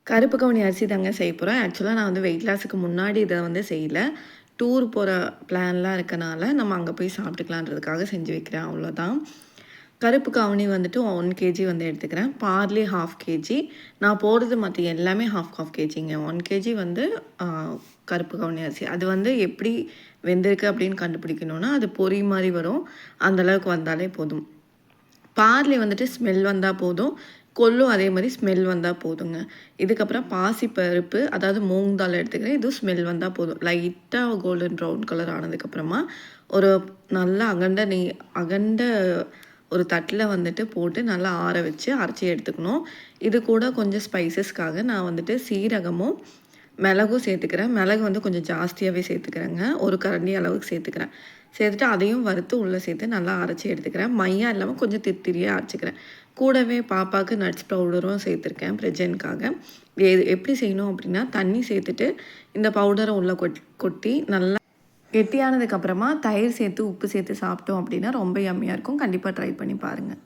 கருப்பு கவுனி அரிசி தாங்க செய்ய போகிறேன். ஆக்சுவலாக நான் வந்து வெயிட் லாஸுக்கு முன்னாடி இதை வந்து செய்யல. டூர் போகிற பிளான்லாம் இருக்கனால நம்ம அங்கே போய் சாப்பிட்டுக்கலான்றதுக்காக செஞ்சு வைக்கிறேன் அவ்வளோதான். கருப்பு கவுனி வந்துட்டு 1 கேஜி வந்து எடுத்துக்கிறேன். Barley 1/2 KG. நான் போடுறது மற்ற எல்லாமே 1/2 கேஜிங்க. 1 கேஜி வந்து கருப்பு கவுனி அரிசி. அது வந்து எப்படி வெந்திருக்கு அப்படின்னு கண்டுபிடிக்கணும்னா, அது பொரி மாதிரி வரும். அந்தளவுக்கு வந்தாலே போதும். பார்லி வந்துட்டு ஸ்மெல் வந்தால் போதும். கொள்ளும் அதே மாதிரி ஸ்மெல் வந்தால் போதுங்க. இதுக்கப்புறம் பாசிப்பருப்பு, அதாவது மூங் தால் எடுத்துக்கிறேன். இதுவும் ஸ்மெல் வந்தால் போதும். லைட்டாக கோல்டன் ப்ரௌன் கலர் ஆனதுக்கப்புறமா ஒரு நல்லா அகண்ட ஒரு தட்டில் வந்துட்டு போட்டு நல்லா ஆற வச்சு அரைச்சி எடுத்துக்கணும். இது கூட கொஞ்சம் ஸ்பைசஸ்க்காக நான் வந்துட்டு சீரகமும் மிளகும் சேர்த்துக்கிறேன். மிளகு வந்து கொஞ்சம் ஜாஸ்தியாகவே சேர்த்துக்கிறேங்க. ஒரு கரண்டி அளவுக்கு சேர்த்துக்கிறேன். சேர்த்துட்டு அதையும் வறுத்து உள்ளே சேர்த்து நல்லா அரைச்சி எடுத்துக்கிறேன். மையா இல்லாமல் கொஞ்சம் திரியாக அரைச்சிக்கிறேன். கூடவே பாப்பாவுக்கு நட்ஸ் பவுடரும் சேர்த்துருக்கேன் ப்ரெஜென்ட்காக. இது எப்படி செய்யணும் அப்படின்னா, தண்ணி சேர்த்துட்டு இந்த பவுடரை உள்ளே கொட்டி நல்லா கெட்டியானதுக்கப்புறமா தயிர் சேர்த்து உப்பு சேர்த்து சாப்பிட்டோம் அப்படின்னா ரொம்ப யம்மியாக இருக்கும். கண்டிப்பாக ட்ரை பண்ணி பாருங்கள்.